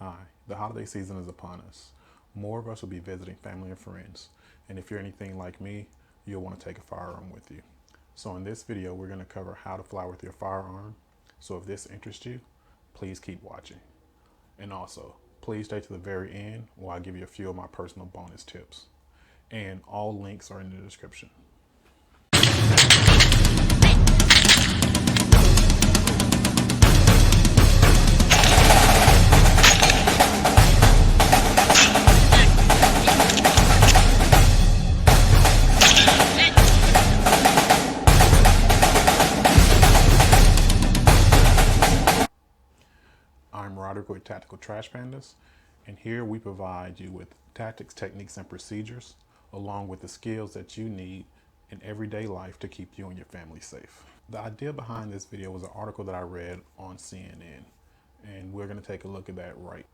Hi, the holiday season is upon us. More of us will be visiting family and friends, and if you're anything like me, you'll want to take a firearm with you. So in this video, we're going to cover how to fly with your firearm. So if this interests you, please keep watching. And also, please stay to the very end while I give you a few of my personal bonus tips. And all links are in the description. I'm Roderick with Tactical Trash Pandas, and here we provide you with tactics, techniques, and procedures, along with the skills that you need in everyday life to keep you and your family safe. The idea behind this video was an article that I read on CNN, and we're going to take a look at that right.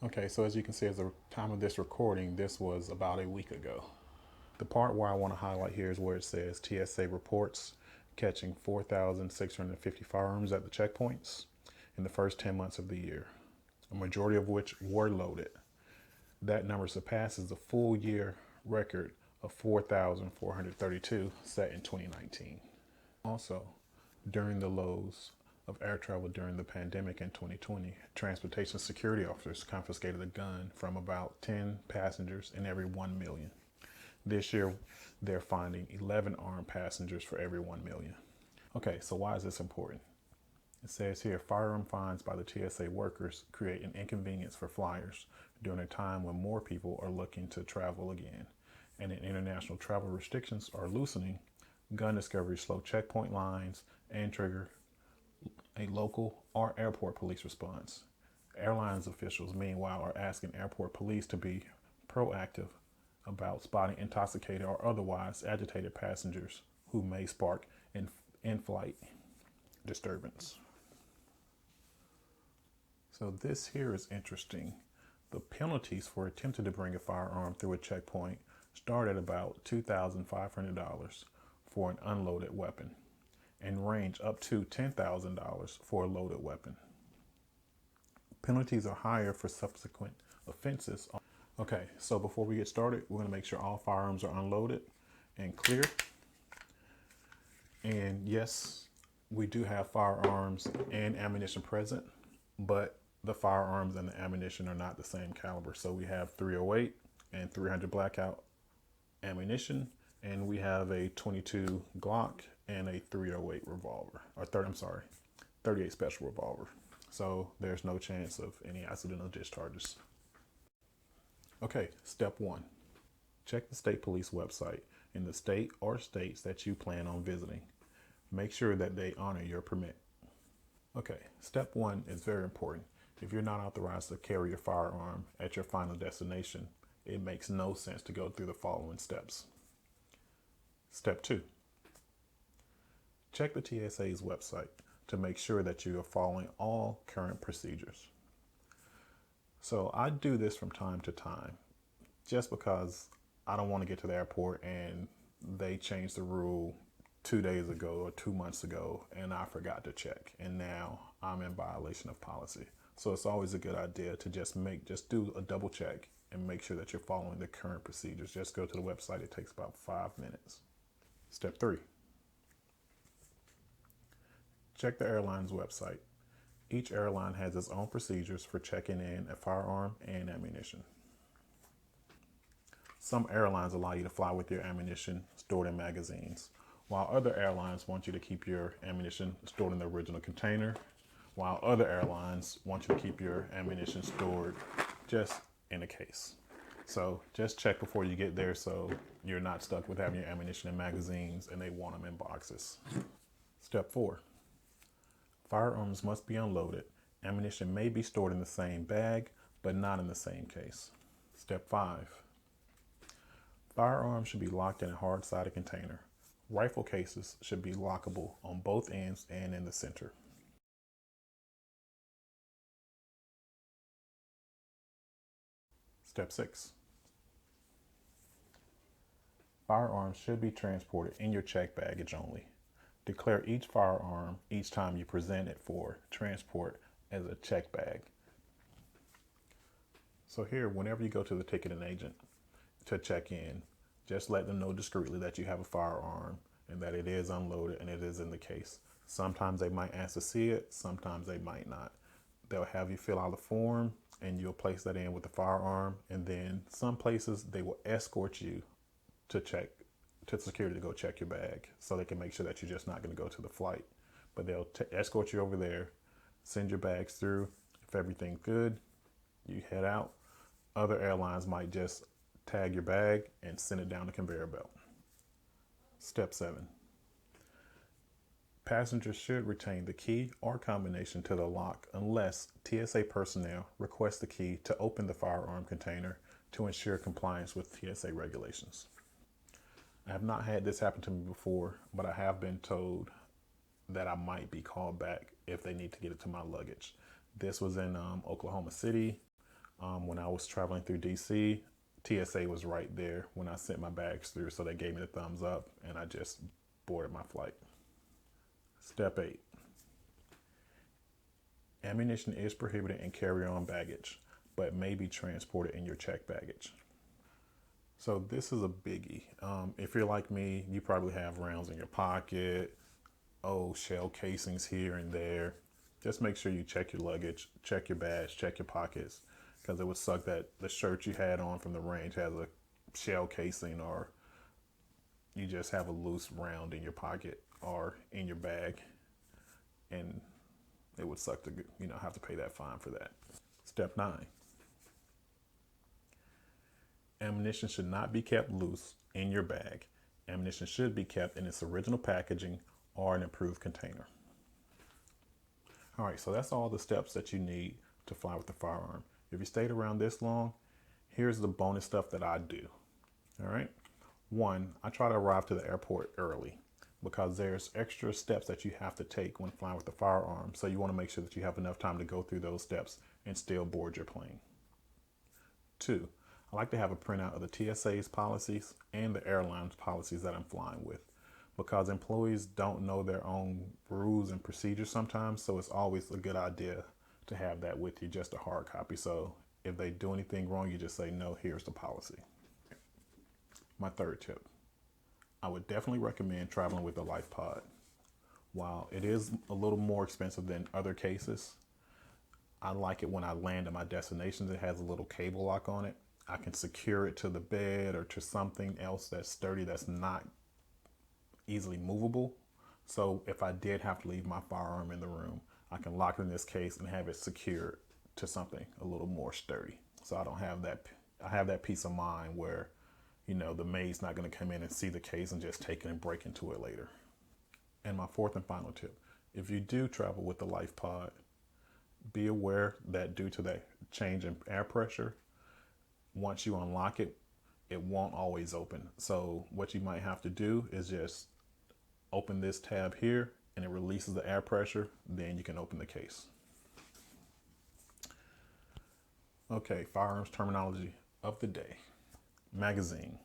Okay, so as you can see, at the time of this recording, this was about a week ago. The part where I want to highlight here is where it says TSA reports catching 4,650 firearms at the checkpoints in the first 10 months of the year, a majority of which were loaded. That number surpasses the full year record of 4,432 set in 2019. Also, during the lows of air travel during the pandemic in 2020, transportation security officers confiscated a gun from about 10 passengers in every 1 million. This year, they're finding 11 armed passengers for every 1 million. Okay, so why is this important? It says here, firearm fines by the TSA workers create an inconvenience for flyers during a time when more people are looking to travel again. And in international travel restrictions are loosening, gun discoveries slow checkpoint lines and trigger a local or airport police response. Airlines officials, meanwhile, are asking airport police to be proactive about spotting intoxicated or otherwise agitated passengers who may spark in-flight disturbance. So this here is interesting. The penalties for attempting to bring a firearm through a checkpoint start at about $2,500 for an unloaded weapon and range up to $10,000 for a loaded weapon. Penalties are higher for subsequent offenses. Okay, so before we get started, we're going to make sure all firearms are unloaded and clear. And yes, we do have firearms and ammunition present, but the firearms and the ammunition are not the same caliber. So we have 308 and 300 blackout ammunition, and we have a 22 Glock and a 308 revolver, or 38 special revolver. So there's no chance of any accidental discharges. Okay, step one, check the state police website in the state or states that you plan on visiting. Make sure that they honor your permit. Okay, step one is very important. If you're not authorized to carry a firearm at your final destination, it makes no sense to go through the following steps. Step two, check the TSA's website to make sure that you are following all current procedures. So I do this from time to time just because I don't want to get to the airport and they changed the rule 2 days ago or 2 months ago and I forgot to check, and now I'm in violation of policy. So it's always a good idea to just do a double check and make sure that you're following the current procedures. Just go to the website. It takes about 5 minutes. Step three, check the airline's website. Each airline has its own procedures for checking in a firearm and ammunition. Some airlines allow you to fly with your ammunition stored in magazines, while other airlines want you to keep your ammunition stored in the original container, while other airlines want you to keep your ammunition stored just in a case. So just check before you get there so you're not stuck with having your ammunition in magazines and they want them in boxes. Step four, firearms must be unloaded. Ammunition may be stored in the same bag, but not in the same case. Step five, firearms should be locked in a hard-sided container. Rifle cases should be lockable on both ends and in the center. Step six, firearms should be transported in your checked baggage only. Declare each firearm each time you present it for transport as a check bag. So here, whenever you go to the ticketing agent to check in, just let them know discreetly that you have a firearm and that it is unloaded and it is in the case. Sometimes they might ask to see it, sometimes they might not. They'll have you fill out a form and you'll place that in with the firearm, and then some places they will escort you to security to go check your bag so they can make sure that you're just not going to go to the flight. But they'll escort you over there, send your bags through. If everything's good, you head out. Other airlines might just tag your bag and send it down the conveyor belt. Step 7. Passengers should retain the key or combination to the lock unless TSA personnel request the key to open the firearm container to ensure compliance with TSA regulations. I have not had this happen to me before, but I have been told that I might be called back if they need to get it to my luggage. This was in Oklahoma City. When I was traveling through DC, TSA was right there when I sent my bags through, so they gave me the thumbs up and I just boarded my flight. Step 8. Ammunition is prohibited in carry-on baggage, but may be transported in your checked baggage. So this is a biggie. If you're like me, you probably have rounds in your pocket, shell casings here and there. Just make sure you check your luggage, check your badge, check your pockets, because it would suck that the shirt you had on from the range has a shell casing, or you just have a loose round in your pocket or in your bag, and it would suck to have to pay that fine for that. Step 9. Ammunition should not be kept loose in your bag. Ammunition should be kept in its original packaging or an approved container. All right, so that's all the steps that you need to fly with the firearm. If you stayed around this long, here's the bonus stuff that I do. All right. 1, I try to arrive to the airport early because there's extra steps that you have to take when flying with the firearm. So you want to make sure that you have enough time to go through those steps and still board your plane. 2, I like to have a printout of the TSA's policies and the airline's policies that I'm flying with, because employees don't know their own rules and procedures sometimes. So it's always a good idea to have that with you, just a hard copy. So if they do anything wrong, you just say, no, here's the policy. My third tip, I would definitely recommend traveling with a life pod. While it is a little more expensive than other cases, I like it when I land at my destination. It has a little cable lock on it. I can secure it to the bed or to something else that's sturdy, that's not easily movable. So if I did have to leave my firearm in the room, I can lock it in this case and have it secured to something a little more sturdy. So I don't have that. I have that peace of mind where, the maid's not going to come in and see the case and just take it and break into it later. And my fourth and final tip, if you do travel with the life pod, be aware that due to that change in air pressure, once you unlock it, it won't always open. So what you might have to do is just open this tab here and it releases the air pressure. Then you can open the case. Okay, firearms terminology of the day. Magazine.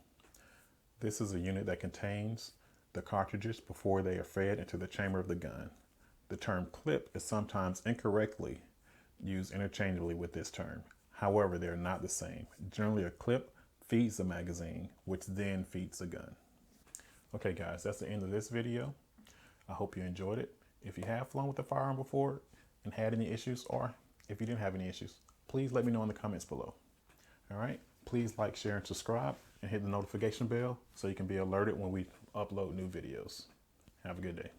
This is a unit that contains the cartridges before they are fed into the chamber of the gun. The term clip is sometimes incorrectly used interchangeably with this term. However, they're not the same. Generally, a clip feeds the magazine, which then feeds the gun. Okay, guys, that's the end of this video. I hope you enjoyed it. If you have flown with a firearm before and had any issues, or if you didn't have any issues, please let me know in the comments below. All right, please like, share, and subscribe, and hit the notification bell so you can be alerted when we upload new videos. Have a good day.